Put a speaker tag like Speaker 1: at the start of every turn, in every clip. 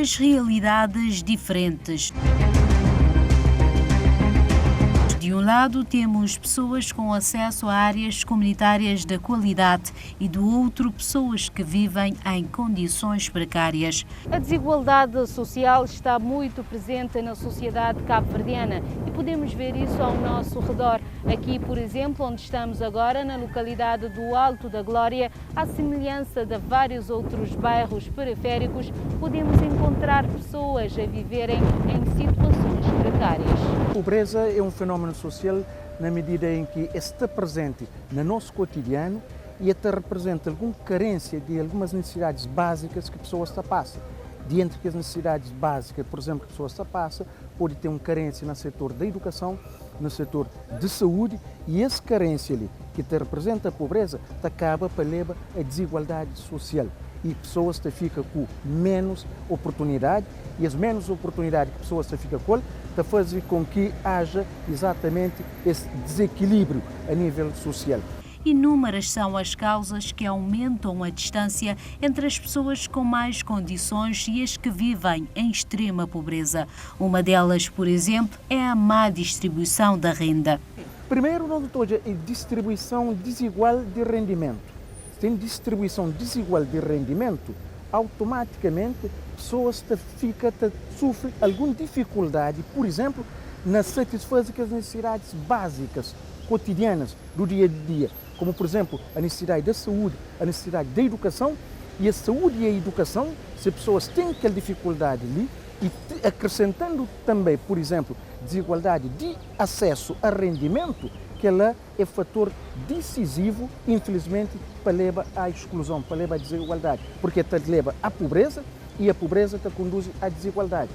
Speaker 1: duas realidades diferentes. De um lado, temos pessoas com acesso a áreas comunitárias de qualidade e do outro, pessoas que vivem em condições precárias.
Speaker 2: A desigualdade social está muito presente na sociedade cabo-verdiana e podemos ver isso ao nosso redor. Aqui, por exemplo, onde estamos agora, na localidade do Alto da Glória, à semelhança de vários outros bairros periféricos, podemos encontrar pessoas a viverem em situações precárias.
Speaker 3: A pobreza é um fenómeno social na medida em que está presente no nosso cotidiano e até representa alguma carência de algumas necessidades básicas que a pessoa está passando. Diante das necessidades básicas, por exemplo, que a pessoa está passando, pode ter uma carência no setor da educação, no setor de saúde, e essa carência ali, que te representa a pobreza, te acaba para levar a desigualdade social. E pessoas te ficam com menos oportunidade, e as menos oportunidades que pessoas te ficam com, te fazem com que haja exatamente esse desequilíbrio a nível social.
Speaker 1: Inúmeras são as causas que aumentam a distância entre as pessoas com mais condições e as que vivem em extrema pobreza. Uma delas, por exemplo, é a má distribuição da renda.
Speaker 3: Primeiro, nós temos a distribuição desigual de rendimento. Se tem distribuição desigual de rendimento, automaticamente pessoas sofrem alguma dificuldade, por exemplo, na satisfazer as necessidades básicas, cotidianas, do dia a dia, como, por exemplo, a necessidade da saúde, a necessidade da educação. E a saúde e a educação, se as pessoas têm aquela dificuldade ali, e acrescentando também, por exemplo, desigualdade de acesso a rendimento, que ela é fator decisivo, infelizmente, para levar à exclusão, para levar à desigualdade, porque te leva à pobreza e a pobreza te conduz à desigualdade.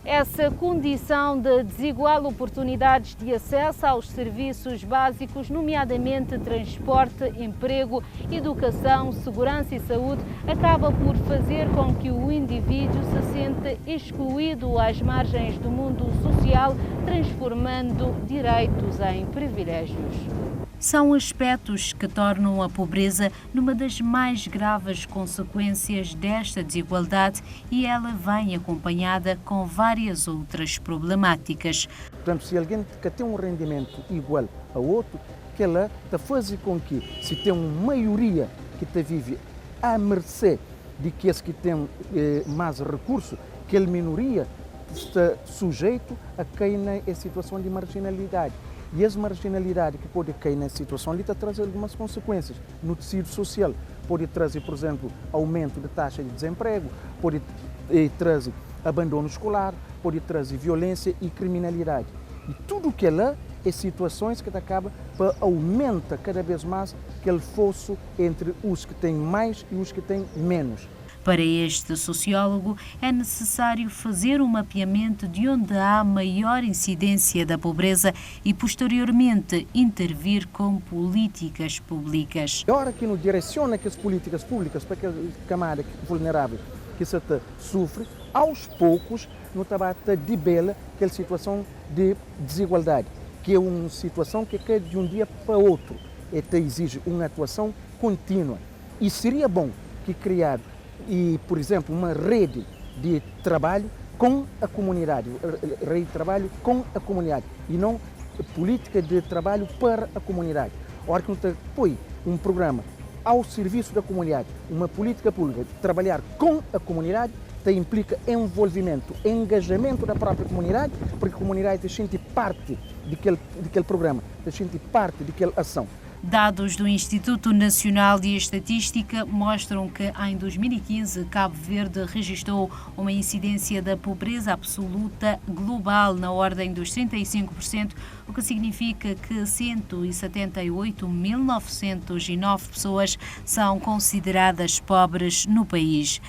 Speaker 2: Essa condição de desigual oportunidades de acesso aos serviços básicos, nomeadamente transporte, emprego, educação, segurança e saúde, acaba por fazer com que o indivíduo se sente excluído às margens do mundo social, transformando direitos em privilégios.
Speaker 1: São aspectos que tornam a pobreza numa das mais graves consequências desta desigualdade e ela vem acompanhada com várias outras problemáticas.
Speaker 3: Portanto, se alguém que tem um rendimento igual a outro, que ela faz com que, se tem uma maioria que vive à mercê de que esse que tem mais recursos, que a minoria está sujeito a cair na situação de marginalidade. E essa marginalidade que pode cair nessa situação ali traz algumas consequências no tecido social. Pode trazer, por exemplo, aumento da taxa de desemprego, pode trazer abandono escolar, pode trazer violência e criminalidade. E tudo que ela é situações que acaba para aumenta cada vez mais aquele fosso entre os que têm mais e os que têm menos.
Speaker 1: Para este sociólogo, é necessário fazer um mapeamento de onde há maior incidência da pobreza e, posteriormente, intervir com políticas públicas.
Speaker 3: A hora que nos direciona as políticas públicas para aquela camada vulnerável que se sofre, aos poucos, não está de bela aquela situação de desigualdade, que é uma situação que cai de um dia para outro e exige uma atuação contínua. E seria bom que criado por exemplo, uma rede de trabalho com a comunidade, rede de trabalho com a comunidade e não política de trabalho para a comunidade. A hora que nos põe um programa ao serviço da comunidade, uma política pública de trabalhar com a comunidade, implica envolvimento, engajamento da própria comunidade, porque a comunidade se sente parte daquele programa, se sente parte daquela ação.
Speaker 1: Dados do Instituto Nacional de Estatística mostram que em 2015 Cabo Verde registrou uma incidência da pobreza absoluta global na ordem dos 35%, o que significa que 178.909 pessoas são consideradas pobres no país.